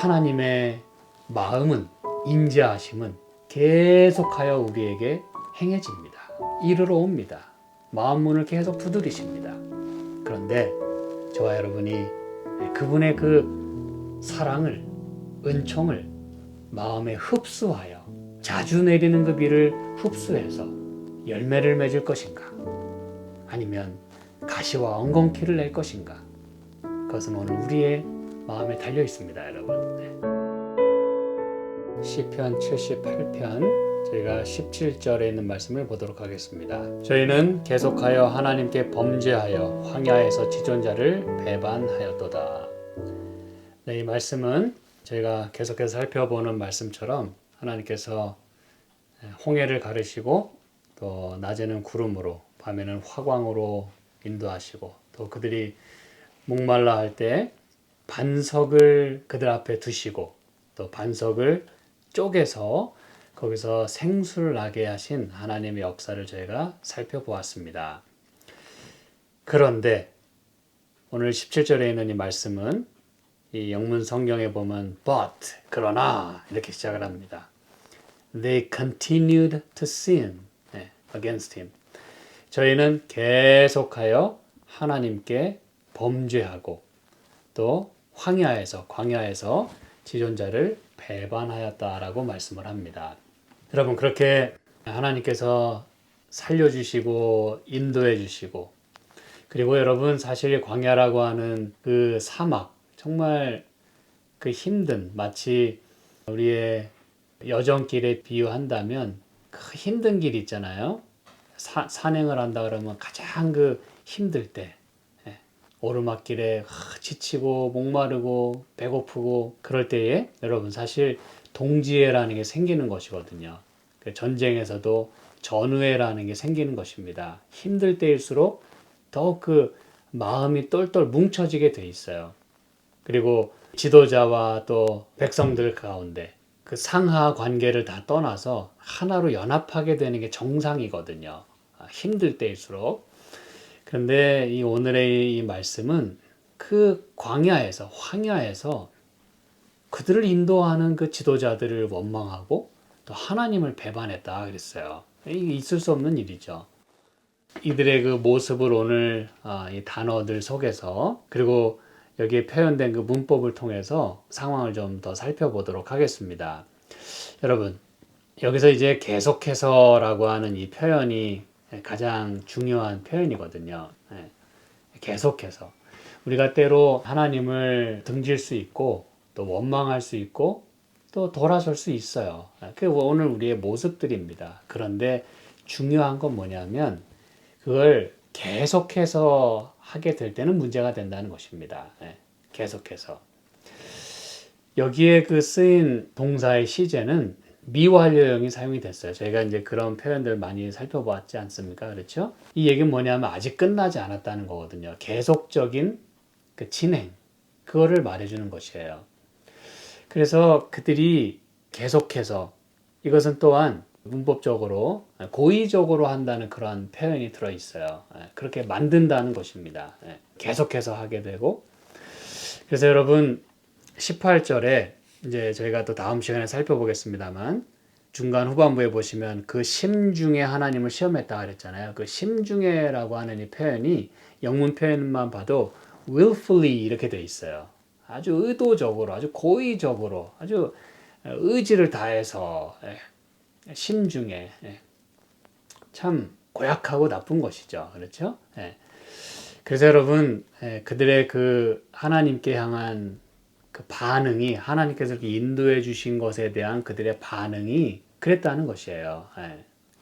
하나님의 마음은, 인자하심은 계속하여 우리에게 행해집니다. 이르러 옵니다. 마음 문을 계속 두드리십니다. 그런데 저와 여러분이 그분의 그 사랑을, 은총을 마음에 흡수하여 자주 내리는 그 비를 흡수해서 열매를 맺을 것인가? 아니면 가시와 엉겅퀴를 낼 것인가? 그것은 오늘 우리의 마음에 달려 있습니다, 여러분. 시편 78편 저희가 17절에 있는 말씀을 보도록 하겠습니다. 저희는 계속하여 하나님께 범죄하여 황야에서 지존자를 배반하였도다. 네, 이 말씀은 저희가 계속해서 살펴보는 말씀처럼 하나님께서 홍해를 가르시고 또 낮에는 구름으로 밤에는 화광으로 인도하시고 또 그들이 목말라 할 때 반석을 그들 앞에 두시고 또 반석을 쪼개서 거기서 생수를 나게 하신 하나님의 역사를 저희가 살펴보았습니다. 그런데 오늘 17절에 있는 이 말씀은 이 영문 성경에 보면 but, 그러나 이렇게 시작을 합니다. They continued to sin against him. 저희는 계속하여 하나님께 범죄하고 또 광야에서 지존자를 배반하였다라고 말씀을 합니다. 여러분, 그렇게 하나님께서 살려주시고 인도해 주시고, 그리고 여러분 사실 광야라고 하는 그 사막, 정말 그 힘든, 마치 우리의 여정길에 비유한다면 그 힘든 길 있잖아요. 산행을 한다 그러면 가장 그 힘들 때, 오르막길에 지치고 목마르고 배고프고 그럴 때에 여러분 사실 동지애라는 게 생기는 것이거든요. 전쟁에서도 전우애라는 게 생기는 것입니다. 힘들 때일수록 더욱 그 마음이 똘똘 뭉쳐지게 돼 있어요. 그리고 지도자와 또 백성들 가운데 그 상하 관계를 다 떠나서 하나로 연합하게 되는 게 정상이거든요. 힘들 때일수록. 그런데 이 오늘의 이 말씀은 그 황야에서 그들을 인도하는 그 지도자들을 원망하고 또 하나님을 배반했다 그랬어요. 이게 있을 수 없는 일이죠. 이들의 그 모습을 오늘 이 단어들 속에서, 그리고 여기에 표현된 그 문법을 통해서 상황을 좀 더 살펴보도록 하겠습니다. 여러분, 여기서 이제 계속해서라고 하는 이 표현이 가장 중요한 표현이거든요. 계속해서. 우리가 때로 하나님을 등질 수 있고 또 원망할 수 있고 또 돌아설 수 있어요. 그게 오늘 우리의 모습들입니다. 그런데 중요한 건 뭐냐면 그걸 계속해서 하게 될 때는 문제가 된다는 것입니다. 계속해서. 여기에 그 쓰인 동사의 시제는 미완료형이 사용이 됐어요. 저희가 이제 그런 표현들 많이 살펴보았지 않습니까? 그렇죠? 이 얘기는 뭐냐면 아직 끝나지 않았다는 거거든요. 계속적인 그 진행, 그거를 말해주는 것이에요. 그래서 그들이 계속해서, 이것은 또한 문법적으로 고의적으로 한다는 그런 표현이 들어있어요. 그렇게 만든다는 것입니다. 계속해서 하게 되고. 그래서 여러분 18절에 이제 저희가 또 다음 시간에 살펴보겠습니다만 중간 후반부에 보시면 그 심중에 하나님을 시험했다 그랬잖아요. 그 심중에라고 하는 이 표현이 영문 표현만 봐도 willfully 이렇게 돼 있어요. 아주 의도적으로, 아주 고의적으로, 아주 의지를 다해서 심중에, 참 고약하고 나쁜 것이죠. 그렇죠? 그래서 여러분, 그들의 그 하나님께 향한 그 반응이, 하나님께서 이렇게 인도해 주신 것에 대한 그들의 반응이 그랬다는 것이에요.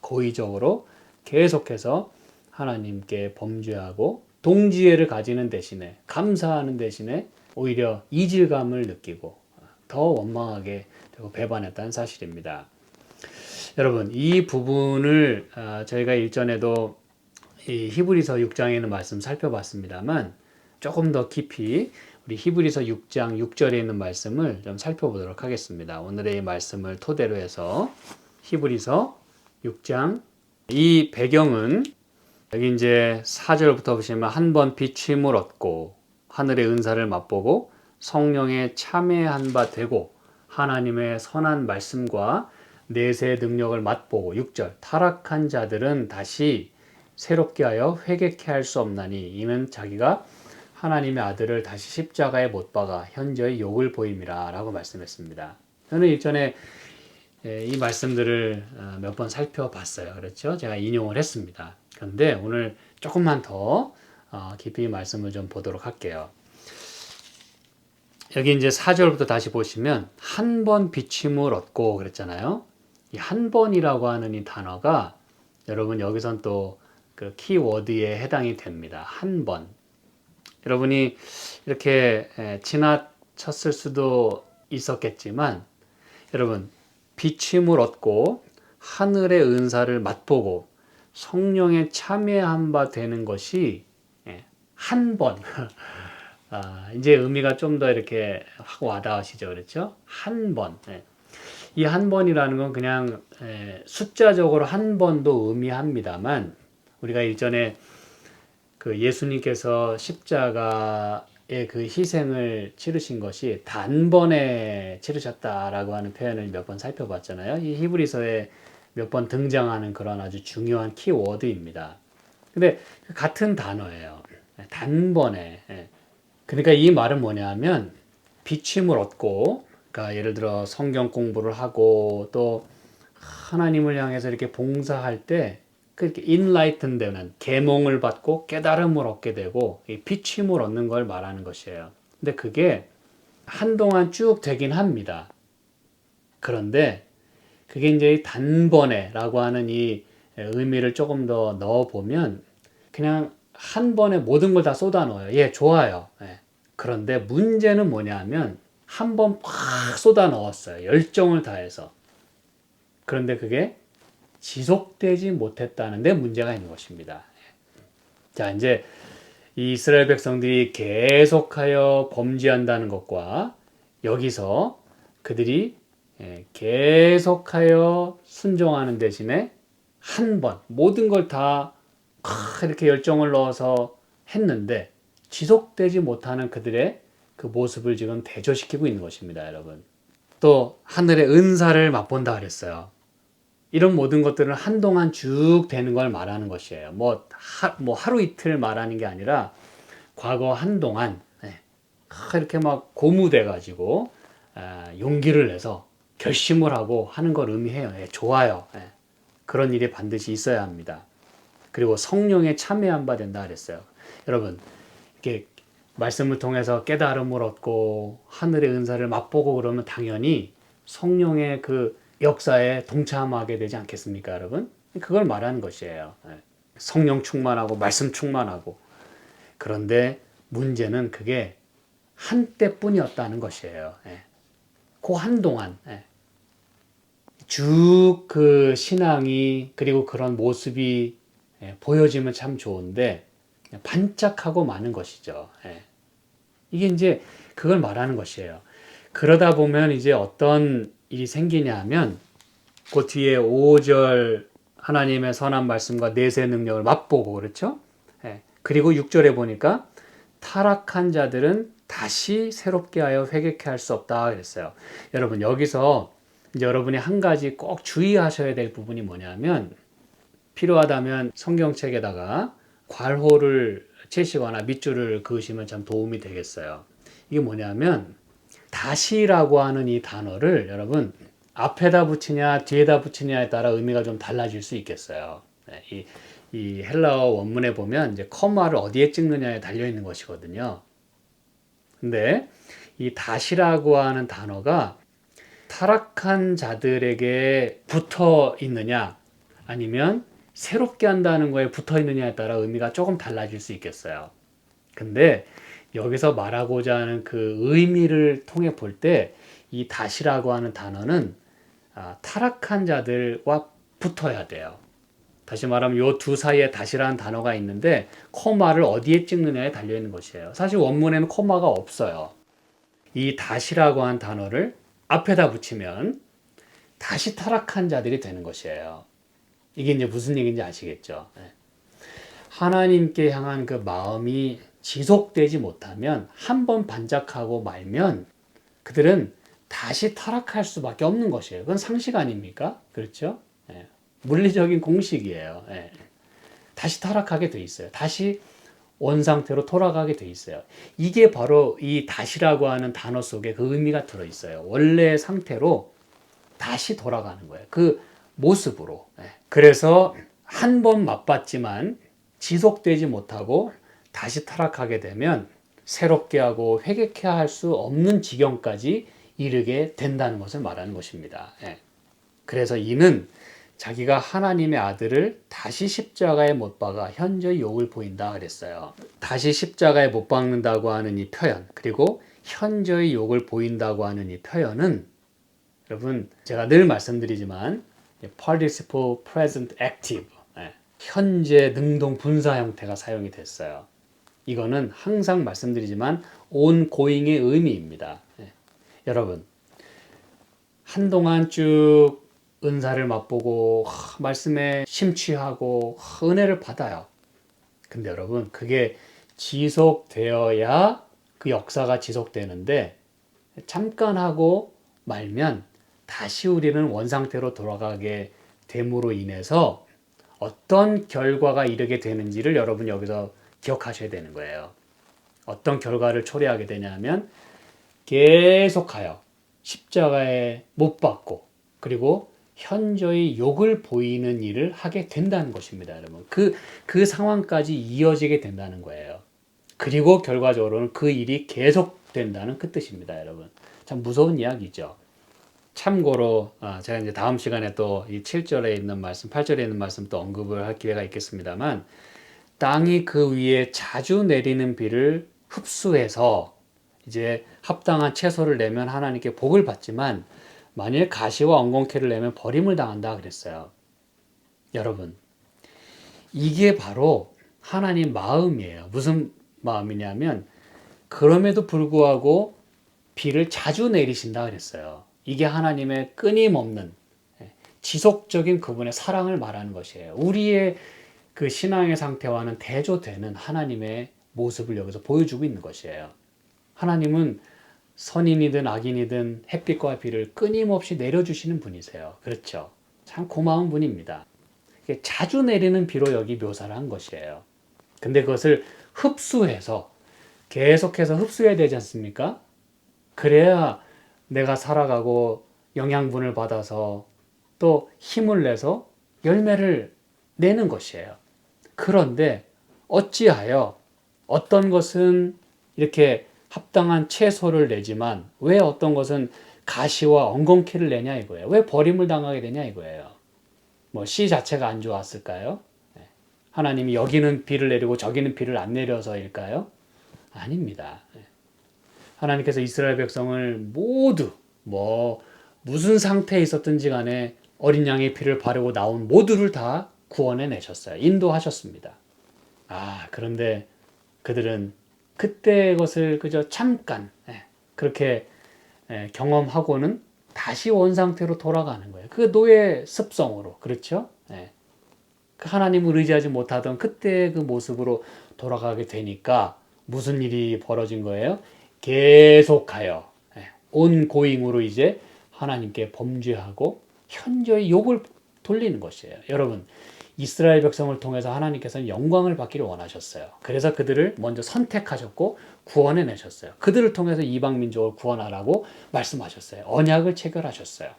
고의적으로 계속해서 하나님께 범죄하고 동지애를 가지는 대신에, 감사하는 대신에 오히려 이질감을 느끼고 더 원망하게 되고 배반했다는 사실입니다. 여러분, 이 부분을 저희가 일전에도 이 히브리서 6장에 있는 말씀 살펴봤습니다만 조금 더 깊이 우리 히브리서 6장 6절에 있는 말씀을 좀 살펴보도록 하겠습니다. 오늘의 이 말씀을 토대로 해서 히브리서 6장, 이 배경은 여기 이제 4절부터 보시면 한 번 빛임을 얻고 하늘의 은사를 맛보고 성령에 참여한 바 되고 하나님의 선한 말씀과 내세의 능력을 맛보고 6절 타락한 자들은 다시 새롭게 하여 회개케 할 수 없나니 이는 자기가 하나님의 아들을 다시 십자가에 못 박아 현저히 욕을 보임이라 라고 말씀했습니다. 저는 일전에 이 말씀들을 몇 번 살펴봤어요. 그렇죠? 제가 인용을 했습니다. 그런데 오늘 조금만 더 깊이 말씀을 좀 보도록 할게요. 여기 이제 4절부터 다시 보시면 한 번 비침을 얻고 그랬잖아요. 이 한 번이라고 하는 이 단어가 여러분 여기선 또 그 키워드에 해당이 됩니다. 한 번. 여러분이 이렇게 지나쳤을 수도 있었겠지만 여러분 비침을 얻고 하늘의 은사를 맛보고 성령에 참여한 바 되는 것이 한 번. 이제 의미가 좀 더 이렇게 확 와닿으시죠. 그렇죠? 한 번. 이 한 번이라는 건 그냥 숫자적으로 한 번도 의미합니다만 우리가 일전에 그 예수님께서 십자가의 그 희생을 치르신 것이 단번에 치르셨다라고 하는 표현을 몇 번 살펴봤잖아요. 이 히브리서에 몇 번 등장하는 그런 아주 중요한 키워드입니다. 근데 같은 단어예요. 단번에. 그러니까 이 말은 뭐냐면 비침을 얻고 그러니까 예를 들어 성경 공부를 하고 또 하나님을 향해서 이렇게 봉사할 때 그렇게 인라이튼 되는 계몽을 받고 깨달음을 얻게 되고 비침을 얻는 걸 말하는 것이에요. 근데 그게 한동안 쭉 되긴 합니다. 그런데 그게 이제 단번에라고 하는 이 의미를 조금 더 넣어보면 그냥 한 번에 모든 걸 다 쏟아 넣어요. 예, 좋아요. 그런데 문제는 뭐냐 하면 한 번 팍 쏟아 넣었어요. 열정을 다해서. 그런데 그게 지속되지 못했다는 데 문제가 있는 것입니다. 자, 이제 이 이스라엘 백성들이 계속하여 범죄한다는 것과 여기서 그들이 계속하여 순종하는 대신에 한 번 모든 걸 다 이렇게 열정을 넣어서 했는데 지속되지 못하는 그들의 그 모습을 지금 대조시키고 있는 것입니다, 여러분. 또 하늘의 은사를 맛본다 그랬어요. 이런 모든 것들은 한동안 쭉 되는 걸 말하는 것이에요. 뭐 하루 이틀 말하는 게 아니라 과거 한동안 이렇게 막 고무돼 가지고 용기를 내서 결심을 하고 하는 걸 의미해요. 좋아요. 그런 일이 반드시 있어야 합니다. 그리고 성령에 참여한 바 된다 그랬어요. 여러분, 이렇게 말씀을 통해서 깨달음을 얻고 하늘의 은사를 맛보고 그러면 당연히 성령의 그 역사에 동참하게 되지 않겠습니까, 여러분? 그걸 말하는 것이에요. 성령 충만하고 말씀 충만하고. 그런데 문제는 그게 한때뿐이었다는 것이에요. 그 한동안 쭉 그 신앙이 그리고 그런 모습이 보여지면 참 좋은데 반짝하고 마는 것이죠. 이게 이제 그걸 말하는 것이에요. 그러다 보면 이제 어떤 일이 생기냐 하면 그 뒤에 5절 하나님의 선한 말씀과 내세 능력을 맛보고 그렇죠? 그리고 6절에 보니까 타락한 자들은 다시 새롭게 하여 회개케 할 수 없다 그랬어요. 여러분 여기서 이제 여러분이 한 가지 꼭 주의하셔야 될 부분이 뭐냐면 필요하다면 성경책에다가 괄호를 채시거나 밑줄을 그으시면 참 도움이 되겠어요. 이게 뭐냐면 다시라고 하는 이 단어를 여러분 앞에다 붙이냐 뒤에다 붙이냐에 따라 의미가 좀 달라질 수 있겠어요. 이 헬라어 원문에 보면 이제 커마를 어디에 찍느냐에 달려 있는 것이거든요. 근데 이 다시라고 하는 단어가 타락한 자들에게 붙어 있느냐 아니면 새롭게 한다는 거에 붙어 있느냐에 따라 의미가 조금 달라질 수 있겠어요. 근데 여기서 말하고자 하는 그 의미를 통해 볼 때 이 다시라고 하는 단어는 타락한 자들과 붙어야 돼요. 다시 말하면 요 두 사이에 다시라는 단어가 있는데 코마를 어디에 찍느냐에 달려 있는 것이에요. 사실 원문에는 코마가 없어요. 이 다시라고 하는 단어를 앞에다 붙이면 다시 타락한 자들이 되는 것이에요. 이게 이제 무슨 얘기인지 아시겠죠? 하나님께 향한 그 마음이 지속되지 못하면 한 번 반짝하고 말면 그들은 다시 타락할 수밖에 없는 것이에요. 그건 상식 아닙니까? 그렇죠? 예. 물리적인 공식이에요. 예. 다시 타락하게 돼 있어요. 다시 원상태로 돌아가게 돼 있어요. 이게 바로 이 다시라고 하는 단어 속에 그 의미가 들어 있어요. 원래 상태로 다시 돌아가는 거예요. 그 모습으로. 예. 그래서 한 번 맛봤지만 지속되지 못하고 다시 타락하게 되면 새롭게 하고 회개케 할 수 없는 지경까지 이르게 된다는 것을 말하는 것입니다. 예. 그래서 이는 자기가 하나님의 아들을 다시 십자가에 못 박아 현저히 욕을 보인다 그랬어요. 다시 십자가에 못 박는다고 하는 이 표현, 그리고 현저히 욕을 보인다고 하는 이 표현은 여러분 제가 늘 말씀드리지만 participle present active, 현재 능동 분사 형태가 사용이 됐어요. 이거는 항상 말씀드리지만 ongoing의 의미입니다. 여러분 한동안 쭉 은사를 맛보고 말씀에 심취하고 은혜를 받아요. 근데 여러분 그게 지속되어야 그 역사가 지속되는데 잠깐 하고 말면 다시 우리는 원상태로 돌아가게 됨으로 인해서 어떤 결과가 이르게 되는지를 여러분 여기서 기억하셔야 되는 거예요. 어떤 결과를 초래하게 되냐면 계속하여 십자가에 못 박고 그리고 현저히 욕을 보이는 일을 하게 된다는 것입니다, 여러분. 그 상황까지 이어지게 된다는 거예요. 그리고 결과적으로는 그 일이 계속된다는 그 뜻입니다, 여러분. 참 무서운 이야기죠. 참고로 제가 이제 다음 시간에 또 이 7절에 있는 말씀, 8절에 있는 말씀 또 언급을 할 기회가 있겠습니다만 땅이 그 위에 자주 내리는 비를 흡수해서 이제 합당한 채소를 내면 하나님께 복을 받지만 만일 가시와 엉겅퀴를 내면 버림을 당한다 그랬어요. 여러분 이게 바로 하나님 마음이에요. 무슨 마음이냐면 그럼에도 불구하고 비를 자주 내리신다 그랬어요. 이게 하나님의 끊임없는 지속적인 그분의 사랑을 말하는 것이에요. 우리의 그 신앙의 상태와는 대조되는 하나님의 모습을 여기서 보여주고 있는 것이에요. 하나님은 선인이든 악인이든 햇빛과 비를 끊임없이 내려주시는 분이세요. 그렇죠? 참 고마운 분입니다. 자주 내리는 비로 여기 묘사를 한 것이에요. 근데 그것을 흡수해서 계속해서 흡수해야 되지 않습니까? 그래야 내가 살아가고 영양분을 받아서 또 힘을 내서 열매를 내는 것이에요. 그런데 어찌하여 어떤 것은 이렇게 합당한 채소를 내지만 왜 어떤 것은 가시와 엉겅퀴를 내냐 이거예요. 왜 버림을 당하게 되냐 이거예요. 뭐 씨 자체가 안 좋았을까요? 하나님이 여기는 비를 내리고 저기는 비를 안 내려서일까요? 아닙니다. 하나님께서 이스라엘 백성을 모두 무슨 상태에 있었든지 간에 어린 양의 피를 바르고 나온 모두를 다 구원해 내셨어요. 인도하셨습니다. 그런데 그들은 그때 것을 그저 잠깐 그렇게 경험하고는 다시 원상태로 돌아가는 거예요. 그 노예 습성으로. 그렇죠? 그 하나님을 의지하지 못하던 그때의 그 모습으로 돌아가게 되니까 무슨 일이 벌어진 거예요? 계속하여 온고잉으로 이제 하나님께 범죄하고 현저히 욕을 돌리는 것이에요. 여러분 이스라엘 백성을 통해서 하나님께서는 영광을 받기를 원하셨어요. 그래서 그들을 먼저 선택하셨고 구원해 내셨어요. 그들을 통해서 이방 민족을 구원하라고 말씀하셨어요. 언약을 체결하셨어요.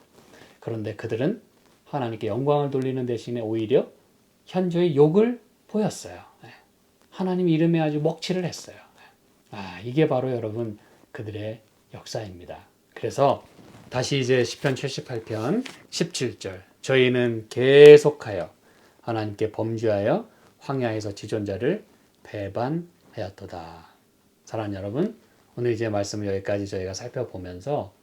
그런데 그들은 하나님께 영광을 돌리는 대신에 오히려 현저히 욕을 보였어요. 하나님 이름에 아주 먹칠을 했어요. 이게 바로 여러분 그들의 역사입니다. 그래서 다시 이제 시편 78편 17절 저희는 계속하여 하나님께 범죄하여 황야에서 지존자를 배반하였도다. 사랑하는 여러분, 오늘 이제 말씀을 여기까지 저희가 살펴보면서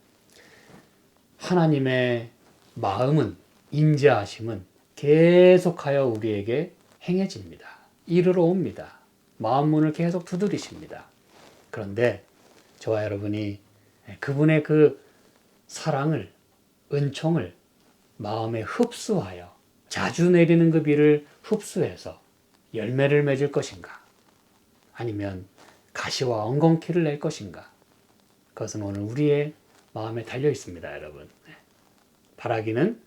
하나님의 마음은 인자하심은 계속하여 우리에게 행해집니다. 이르러 옵니다. 마음 문을 계속 두드리십니다. 그런데 저와 여러분이 그분의 그 사랑을, 은총을 마음에 흡수하여 자주 내리는 그 비를 흡수해서 열매를 맺을 것인가? 아니면 가시와 엉겅퀴를 낼 것인가? 그것은 오늘 우리의 마음에 달려 있습니다, 여러분. 바라기는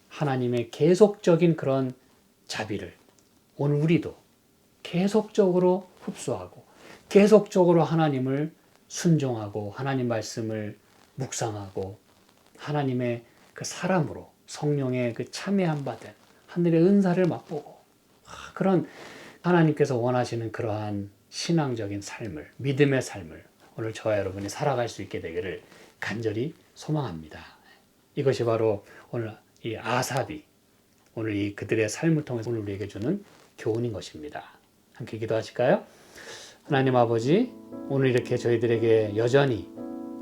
하나님의 계속적인 그런 자비를 오늘 우리도 계속적으로 흡수하고 계속적으로 하나님을 순종하고 하나님 말씀을 묵상하고 하나님의 그 사람으로 성령의 그 참여한 바 된 하늘의 은사를 맛보고 그런 하나님께서 원하시는 그러한 신앙적인 삶을 믿음의 삶을 오늘 저와 여러분이 살아갈 수 있게 되기를 간절히 소망합니다. 이것이 바로 오늘 이 아삽이 오늘 이 그들의 삶을 통해서 오늘 우리에게 주는 교훈인 것입니다. 함께 기도하실까요? 하나님 아버지, 오늘 이렇게 저희들에게 여전히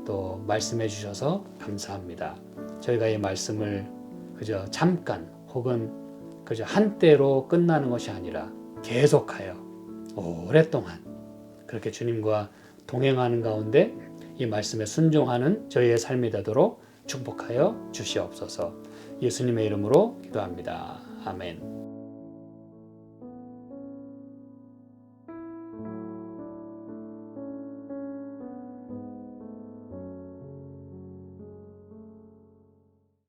또 말씀해 주셔서 감사합니다. 저희가 이 말씀을 그저 잠깐 혹은 그저 한때로 끝나는 것이 아니라 계속하여 오랫동안 그렇게 주님과 동행하는 가운데 이 말씀에 순종하는 저희의 삶이 되도록 축복하여 주시옵소서. 예수님의 이름으로 기도합니다. 아멘.